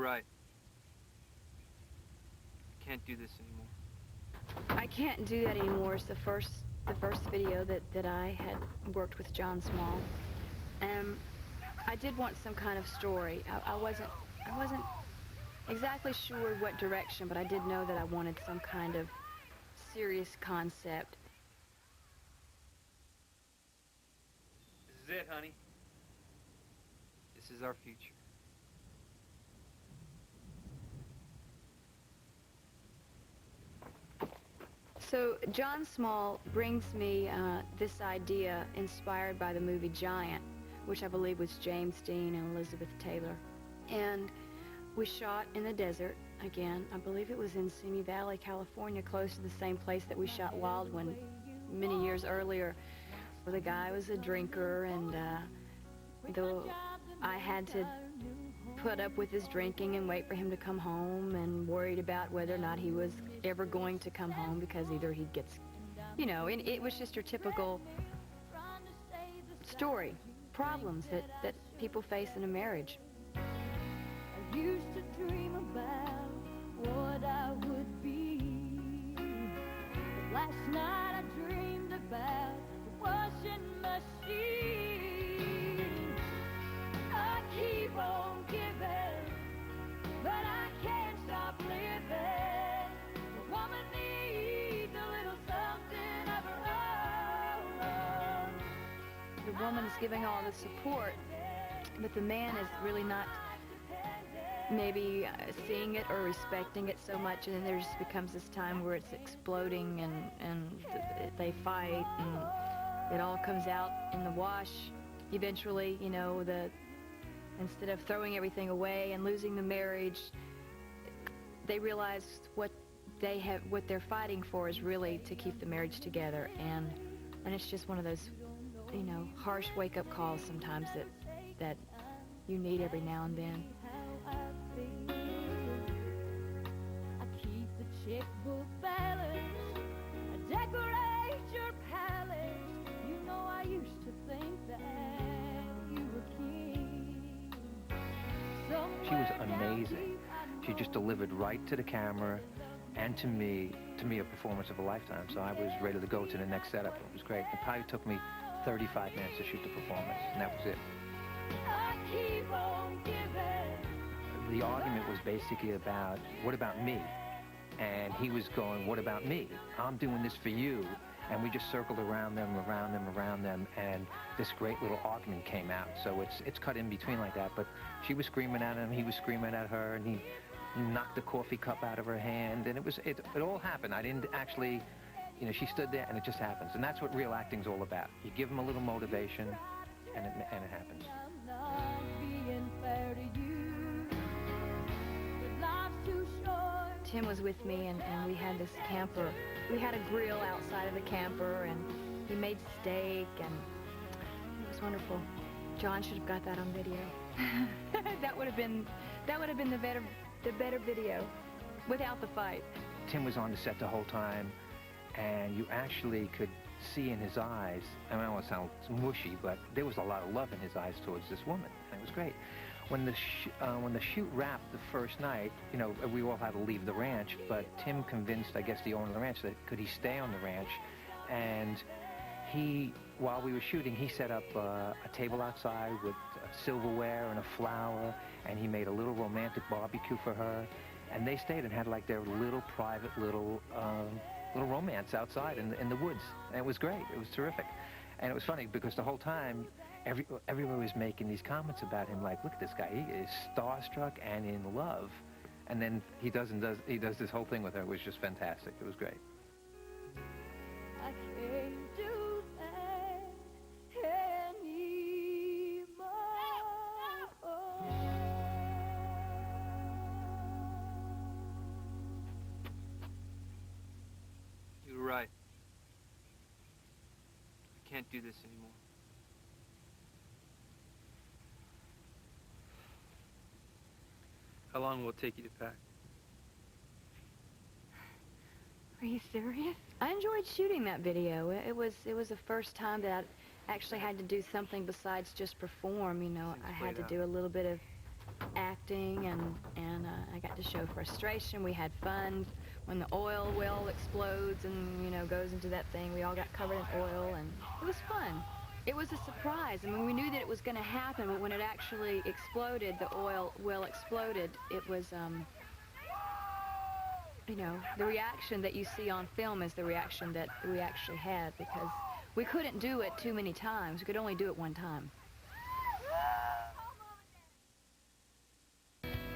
right. I can't do this anymore. I can't do that anymore. It's the first video that I had worked with John Small. I did want some kind of story. I wasn't exactly sure what direction, but I did know that I wanted some kind of serious concept. This is it, honey. This is our future. So John Small brings me this idea inspired by the movie Giant, which I believe was James Dean and Elizabeth Taylor. And we shot in the desert again. I believe it was in Simi Valley, California, close to the same place that we shot Wild One many years earlier. The guy was a drinker, and though I had to put up with his drinking and wait for him to come home, and worried about whether or not he was ever going to come home, because either he gets, you know, and it was just your typical story, problems that people face in a marriage. I used to dream about what I would be, but last night I dreamed about the washing machine. I keep on giving, but I can't stop living. The woman needs a little something of her own. The woman's giving all the support, but the man is really not maybe seeing it or respecting it so much, and then there just becomes this time where it's exploding, and they fight, and it all comes out in the wash. Eventually, you know, instead of throwing everything away and losing the marriage, they realize what they're fighting for is really to keep the marriage together, and it's just one of those, you know, harsh wake-up calls sometimes that you need every now and then. I keep the checkbook balance, I decorate your palace. You know I used to think that you were king. She was amazing. She just delivered right to the camera and to me a performance of a lifetime. So I was ready to go to the next setup. It was great. It probably took me 35 minutes to shoot the performance, and that was it. I keep on giving. The argument was basically about, what about me? And he was going, what about me? I'm doing this for you. And we just circled around them, and this great little argument came out. So it's cut in between like that. But she was screaming at him, he was screaming at her, and he knocked the coffee cup out of her hand, and it all happened. I didn't actually, you know, she stood there, and it just happens. And that's what real acting's all about. You give them a little motivation, and it happens. I'm not being fair to you, but life's too short. Tim was with me, and we had this camper. We had a grill outside of the camper, and he made steak, and it was wonderful. John should have got that on video. that would have been the better video, without the fight. Tim was on the set the whole time, and you actually could see in his eyes, I mean, I don't want to sound mushy, but there was a lot of love in his eyes towards this woman, and it was great. When the shoot wrapped the first night, you know, we all had to leave the ranch, but Tim convinced, I guess, the owner of the ranch that could he stay on the ranch, and while we were shooting, he set up a table outside with silverware and a flower, and he made a little romantic barbecue for her, and they stayed and had like their little private little romance outside in the woods, and it was great. It was terrific, and it was funny because the whole time everyone was making these comments about him, like, look at this guy, he is starstruck and in love, and then he does this whole thing with her. It was just fantastic. It was great. I can't do that anymore. You're right. I can't do this anymore. How long will it take you to pack? Are you serious? I enjoyed shooting that video. It was the first time that I actually had to do something besides just perform. You know, I had to do a little bit of acting, and I got to show frustration. We had fun. When the oil well explodes and, you know, goes into that thing, we all got covered in oil, and it was fun. It was a surprise. I mean, we knew that it was going to happen, but when it actually exploded, the oil well exploded, it was, you know, the reaction that you see on film is the reaction that we actually had, because we couldn't do it too many times. We could only do it one time.